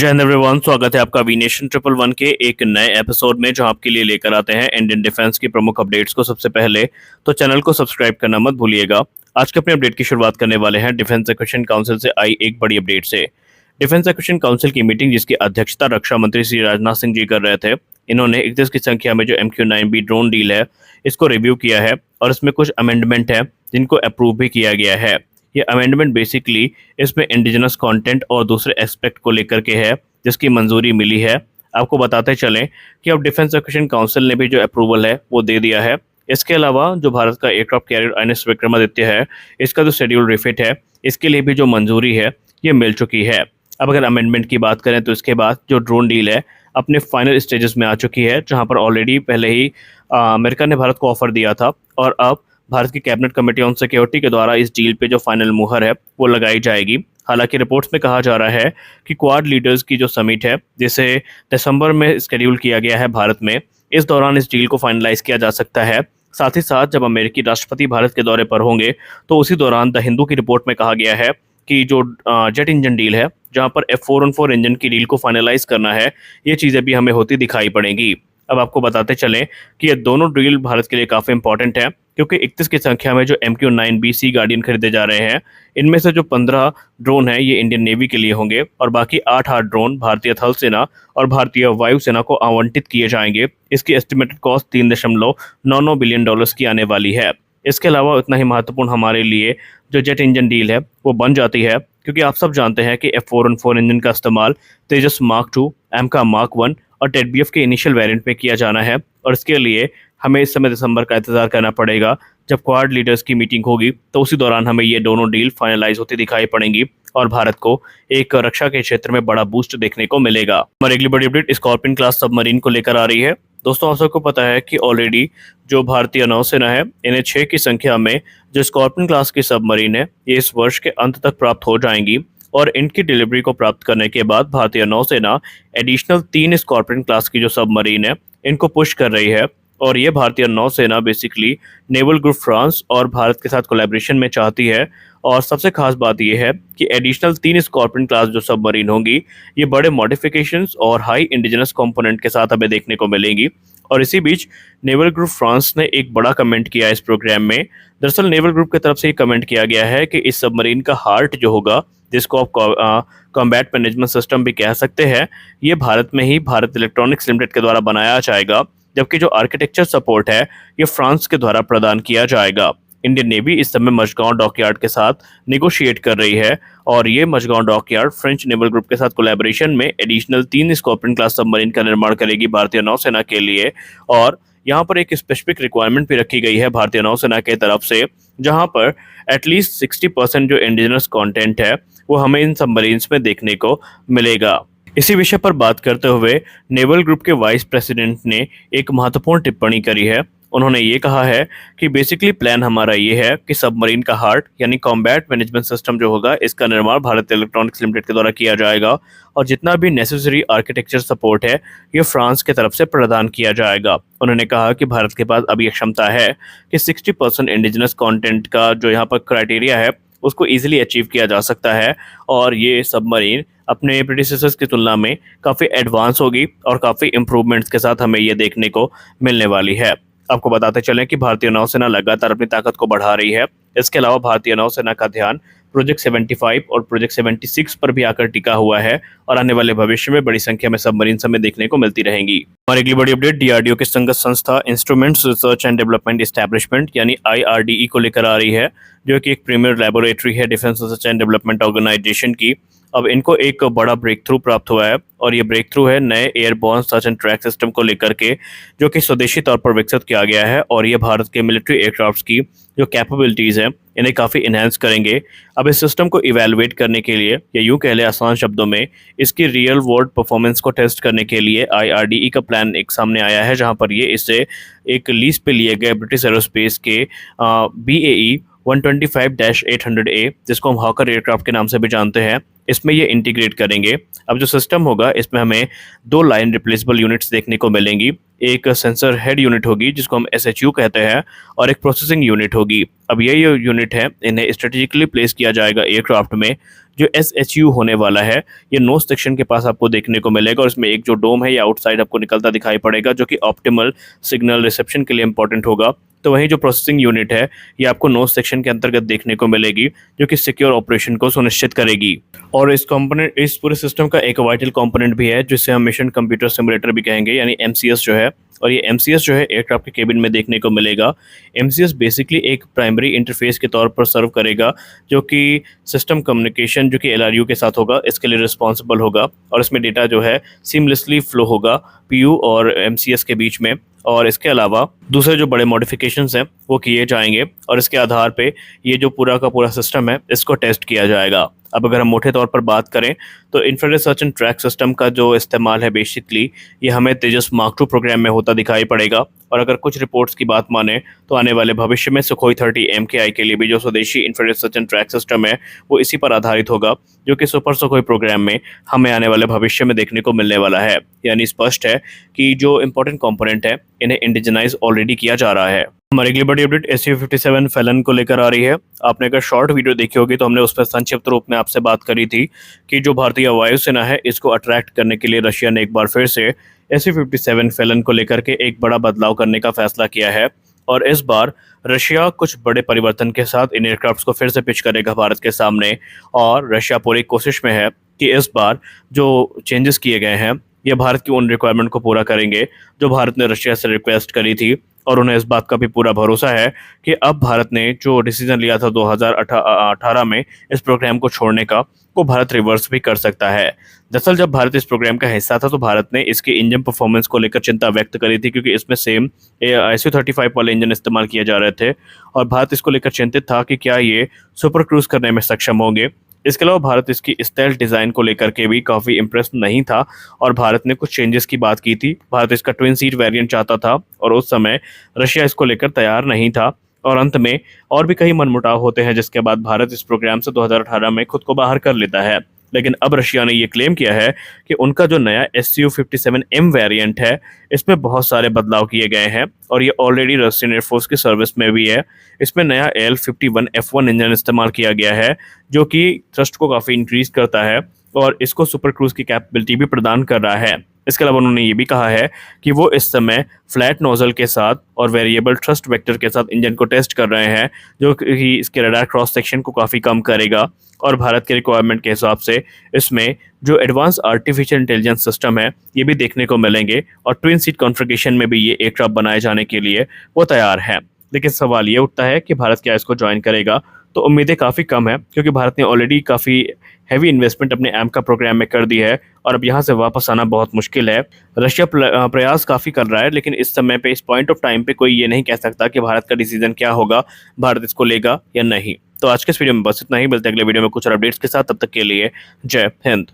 जय हिंद एवरीवन, स्वागत है आपका वी नेशन 111 के एक नए एपिसोड में, जो आपके लिए लेकर आते हैं इंडियन डिफेंस की प्रमुख अपडेट्स को सबसे पहले। तो चैनल को सब्सक्राइब करना मत भूलिएगा। आज के अपने अपडेट की शुरुआत करने वाले हैं डिफेंस एक्विजिशन काउंसिल से आई एक बड़ी अपडेट से। डिफेंस एक्विजिशन काउंसिल की मीटिंग, जिसकी अध्यक्षता रक्षा मंत्री श्री राजनाथ सिंह जी कर रहे थे, इन्होंने 31 की संख्या में जो MQ-9B ड्रोन डील है, इसको रिव्यू किया है और इसमें कुछ अमेंडमेंट है जिनको अप्रूव भी किया गया है। ये अमेंडमेंट बेसिकली इसमें इंडिजिनस कंटेंट और दूसरे एस्पेक्ट को लेकर के है, जिसकी मंजूरी मिली है। आपको बताते चलें कि अब डिफेंस एक्विजिशन काउंसिल ने भी जो अप्रूवल है वो दे दिया है। इसके अलावा जो भारत का एयरक्राफ्ट कैरियर INS विक्रमादित्य है, इसका जो शेड्यूल रिफिट है, इसके लिए भी जो मंजूरी है ये मिल चुकी है। अब अगर अमेंडमेंट की बात करें तो इसके बाद जो ड्रोन डील है अपने फाइनल स्टेजेस में आ चुकी है, जहां पर ऑलरेडी पहले ही अमेरिका ने भारत को ऑफर दिया था और अब भारत की कैबिनेट कमेटी ऑन सिक्योरिटी के द्वारा इस डील पे जो फाइनल मुहर है वो लगाई जाएगी। हालांकि रिपोर्ट्स में कहा जा रहा है कि क्वाड लीडर्स की जो समिट है, जिसे दिसंबर में शेड्यूल किया गया है भारत में, इस दौरान इस डील को फाइनलाइज किया जा सकता है। साथ ही साथ जब अमेरिकी राष्ट्रपति भारत के दौरे पर होंगे तो उसी दौरान द हिंदू की रिपोर्ट में कहा गया है कि जो जेट इंजन डील है, जहां पर F414 इंजन की डील को फाइनलाइज करना है, ये चीज़ें भी हमें होती दिखाई पड़ेंगी। अब आपको बताते चलें कि ये दोनों डील भारत के लिए काफ़ी इंपॉर्टेंट है, क्योंकि 31 की संख्या में जो MQ-9B सी गार्डियन खरीदे जा रहे हैं, इनमें से जो 15 ड्रोन हैं ये इंडियन नेवी के लिए होंगे और बाकी 8 ड्रोन भारतीय थल सेना और भारतीय वायु सेना को आवंटित किए जाएंगे। इसकी एस्टिमेटेड कॉस्ट $3.99 बिलियन की आने वाली है। इसके अलावा उतना ही महत्वपूर्ण हमारे लिए जो जेट इंजन डील है वो बन जाती है, क्योंकि आप सब जानते हैं कि F414 इंजन का इस्तेमाल तेजस मार्क 2, एमका मार्क 1 और टेडबीएफ के इनिशियल वेरिएंट में किया जाना है। और इसके लिए हमें इस समय दिसंबर का इंतजार करना पड़ेगा, जब क्वाड लीडर्स की मीटिंग होगी, तो उसी दौरान हमें ये दोनों डील फाइनलाइज होती दिखाई पड़ेंगी और भारत को एक रक्षा के क्षेत्र में बड़ा बूस्ट देखने को मिलेगा। हमारी अगली बड़ी अपडेट स्कॉर्पियन क्लास सबमरीन को लेकर आ रही है। दोस्तों, आप सबको पता है कि ऑलरेडी जो भारतीय नौसेना है, इन्हें 6 की संख्या में जो स्कॉर्पियन क्लास की सबमरीन है, ये इस वर्ष के अंत तक प्राप्त हो जाएंगी और इनकी डिलीवरी को प्राप्त करने के बाद भारतीय नौसेना एडिशनल 3 स्कॉर्पियन क्लास की जो सबमरीन है, इनको पुश कर रही है। और ये भारतीय नौसेना बेसिकली नेवल ग्रुप फ्रांस और भारत के साथ कोलैबोरेशन में चाहती है। और सबसे खास बात यह है कि एडिशनल 3 स्कॉर्पियन क्लास जो सबमरीन होंगी, ये बड़े मॉडिफिकेशंस और हाई इंडिजिनस कंपोनेंट के साथ हमें देखने को मिलेंगी। और इसी बीच नेवल ग्रुप फ्रांस ने एक बड़ा कमेंट किया इस प्रोग्राम में। दरअसल नेवल ग्रुप की तरफ से ये कमेंट किया गया है कि इस सबमरीन का हार्ट जो होगा, जिसको आप कॉम्बैट मैनेजमेंट सिस्टम भी कह सकते हैं, ये भारत में ही भारत इलेक्ट्रॉनिक्स लिमिटेड के द्वारा बनाया जाएगा, जबकि जो आर्किटेक्चर सपोर्ट है ये फ्रांस के द्वारा प्रदान किया जाएगा। इंडियन नेवी इस समय मझगांव डॉकयार्ड के साथ निगोशिएट कर रही है और ये Mazagon dockyard French naval group के साथ कोलैबोरेशन में एडिशनल 3 स्कॉर्पियन क्लास सबमरीन का निर्माण करेगी भारतीय नौसेना के लिए। और यहाँ पर एक स्पेसिफिक रिक्वायरमेंट भी रखी गई है भारतीय नौसेना के तरफ से, जहाँ पर एटलीस्ट 60% जो इंडिजिनस कंटेंट है वो हमें इन सबमरीन्स में देखने को मिलेगा। इसी विषय पर बात करते हुए नेवल ग्रुप के वाइस प्रेसिडेंट ने एक महत्वपूर्ण टिप्पणी करी है। उन्होंने ये कहा है कि बेसिकली प्लान हमारा ये है कि सबमरीन का हार्ट यानी कॉम्बैट मैनेजमेंट सिस्टम जो होगा, इसका निर्माण भारत इलेक्ट्रॉनिक्स लिमिटेड के द्वारा किया जाएगा और जितना भी नेसेसरी आर्किटेक्चर सपोर्ट है ये फ्रांस की तरफ से प्रदान किया जाएगा। उन्होंने कहा कि भारत के पास अभी क्षमता है कि 60% इंडिजिनस कॉन्टेंट का जो यहाँ पर क्राइटेरिया है उसको ईजिली अचीव किया जा सकता है और ये सबमरीन अपने प्रेडिसेसर्स की तुलना में काफ़ी एडवांस होगी और काफ़ी इम्प्रूवमेंट्स के साथ हमें ये देखने को मिलने वाली है। आपको बताते चलें कि भारतीय नौसेना लगातार अपनी ताकत को बढ़ा रही है। इसके अलावा भारतीय नौसेना का ध्यान प्रोजेक्ट 75 और प्रोजेक्ट 76 पर भी आकर टिका हुआ है और आने वाले भविष्य में बड़ी संख्या में सबमरीन हमें देखने को मिलती रहेंगी। हमारी अगली बड़ी अपडेट DRDO की संगत संस्था instruments research and development establishment यानी IRDE को लेकर आ रही है, जो कि एक प्रीमियर लेबोरेटरी है defence research and development organisation की। अब इनको एक बड़ा ब्रेक थ्रू प्राप्त हुआ है और ये ब्रेक थ्रू है नए airborne search and track system को लेकर के, जो कि स्वदेशी तौर पर विकसित किया गया है और ये भारत के मिलिट्री एयरक्राफ्ट्स की जो कैपेबिलिटीज़ हैं इन्हें काफ़ी इन्हेंस करेंगे। अब इस सिस्टम को इवेलुएट करने के लिए, या यूँ कह लें आसान शब्दों में, इसकी रियल वर्ल्ड परफॉर्मेंस को टेस्ट करने के लिए IRDE का प्लान एक सामने आया है, जहाँ पर ये इसे एक लीज पे लिए गए ब्रिटिश एरोस्पेस के BAE 125-800A, जिसको हम हॉकर एयरक्राफ्ट के नाम से भी जानते हैं, इसमें ये इंटीग्रेट करेंगे। अब जो सिस्टम होगा इसमें हमें 2 लाइन रिप्लेसेबल यूनिट्स देखने को मिलेंगी। एक सेंसर हेड यूनिट होगी जिसको हम SHU कहते हैं और एक प्रोसेसिंग यूनिट होगी। अब ये यूनिट है, इन्हें स्ट्रेटेजिकली प्लेस किया जाएगा एयरक्राफ्ट में, जो SHU होने वाला है ये नोज सेक्शन के पास आपको देखने को मिलेगा और इसमें एक जो डोम है ये आउटसाइड आपको निकलता दिखाई पड़ेगा, जो कि ऑप्टिमल सिग्नल रिसेप्शन के लिए इंपॉर्टेंट होगा। तो वहीं जो प्रोसेसिंग यूनिट है ये आपको नोज सेक्शन के अंतर्गत देखने को मिलेगी, जो कि सिक्योर ऑपरेशन को सुनिश्चित करेगी। और इस पूरे सिस्टम का एक वाइटल कंपोनेंट भी है जिसे हम मिशन कंप्यूटर सिमुलेटर भी कहेंगे, यानी MCS जो है। और ये MCS जो है एयरक्राफ्ट के केबिन में देखने को मिलेगा। MCS बेसिकली एक प्राइमरी इंटरफेस के तौर पर सर्व करेगा, जो कि सिस्टम कम्युनिकेशन जो कि LRU के साथ होगा इसके लिए रिस्पॉन्सिबल होगा। और इसमें डेटा जो है सीमलेसली फ्लो होगा PU और MCS के बीच में। और इसके अलावा दूसरे जो बड़े मॉडिफिकेशंस हैं वो किए जाएंगे और इसके आधार पे ये जो पूरा का पूरा सिस्टम है इसको टेस्ट किया जाएगा। अब अगर हम मोटे तौर पर बात करें तो infrared search and track system का जो इस्तेमाल है बेसिकली ये हमें तेजस मार्क 2 प्रोग्राम में होता दिखाई पड़ेगा। और अगर कुछ रिपोर्ट्स की बात माने तो आने वाले भविष्य में सुखोई 30 MKI के लिए भी जो स्वदेशी infrared search and track system है वो इसी पर आधारित होगा, जो कि सुपर सुखोई प्रोग्राम में हमें आने वाले भविष्य में देखने को मिलने वाला है। यानी स्पष्ट है कि जो इंपॉर्टेंट कंपोनेंट है इन्हें इंडिजनाइज ऑलरेडी किया जा रहा है। हमारी अगली बड़ी अपडेट SU-57 फैलन को लेकर आ रही है। आपने अगर शॉर्ट वीडियो देखी होगी तो हमने उस पर संक्षिप्त रूप में आपसे बात करी थी कि जो भारतीय वायुसेना है इसको अट्रैक्ट करने के लिए रशिया ने एक बार फिर से SU-57 फैलन को लेकर के एक बड़ा बदलाव करने का फैसला किया है। और इस बार रशिया कुछ बड़े परिवर्तन के साथ इन एयरक्राफ्ट को फिर से पिच करेगा भारत के सामने। और रशिया पूरी कोशिश में है कि इस बार जो चेंजेस किए गए हैं ये भारत की उन रिक्वायरमेंट को पूरा करेंगे जो भारत ने रशिया से रिक्वेस्ट करी थी। और उन्हें इस बात का भी पूरा भरोसा है कि अब भारत ने जो डिसीजन लिया था 2018 में इस प्रोग्राम को छोड़ने का, वो भारत रिवर्स भी कर सकता है। दरअसल जब भारत इस प्रोग्राम का हिस्सा था तो भारत ने इसके इंजन परफॉर्मेंस को लेकर चिंता व्यक्त करी थी, क्योंकि इसमें सेम SU-35 वाले इंजन इस्तेमाल किए जा रहे थे और भारत इसको लेकर चिंतित था कि क्या ये सुपर क्रूज करने में सक्षम होंगे। इसके अलावा भारत इसकी स्टेल्थ डिज़ाइन को लेकर के भी काफ़ी इम्प्रेस नहीं था और भारत ने कुछ चेंजेस की बात की थी। भारत इसका ट्विन सीट वेरिएंट चाहता था और उस समय रशिया इसको लेकर तैयार नहीं था। और अंत में और भी कई मनमुटाव होते हैं जिसके बाद भारत इस प्रोग्राम से 2018 में खुद को बाहर कर लेता है। लेकिन अब रशिया ने ये क्लेम किया है कि उनका जो नया SU-57M वेरिएंट है इसमें बहुत सारे बदलाव किए गए हैं और ये ऑलरेडी रशियन एयरफोर्स की सर्विस में भी है। इसमें नया AL-51F1 इंजन इस्तेमाल किया गया है, जो कि थ्रस्ट को काफ़ी इंक्रीज करता है और इसको सुपर क्रूज की कैपेबिलिटी भी प्रदान कर रहा है। इसके अलावा उन्होंने ये भी कहा है कि वो इस समय फ्लैट नोजल के साथ और वेरिएबल थ्रस्ट वेक्टर के साथ इंजन को टेस्ट कर रहे हैं, जो कि इसके रडार क्रॉस सेक्शन को काफ़ी कम करेगा। और भारत के रिक्वायरमेंट के हिसाब से इसमें जो एडवांस आर्टिफिशियल इंटेलिजेंस सिस्टम है ये भी देखने को मिलेंगे और ट्विन सीट कॉन्फ़िगरेशन में भी ये एयरक्राफ्ट बनाए जाने के लिए वो तैयार है। लेकिन सवाल ये उठता है कि भारत क्या इसको ज्वाइन करेगा, तो उम्मीदें काफ़ी कम है क्योंकि भारत ने ऑलरेडी काफ़ी हैवी इन्वेस्टमेंट अपने AMCA प्रोग्राम में कर दी है और अब यहाँ से वापस आना बहुत मुश्किल है। रशिया प्रयास काफ़ी कर रहा है, लेकिन इस समय पे, इस पॉइंट ऑफ टाइम पे कोई ये नहीं कह सकता कि भारत का डिसीजन क्या होगा, भारत इसको लेगा या नहीं। तो आज के इस वीडियो में बस इतना ही। मिलते हैं अगले वीडियो में कुछ और अपडेट्स के साथ, तब तक के लिए जय हिंद।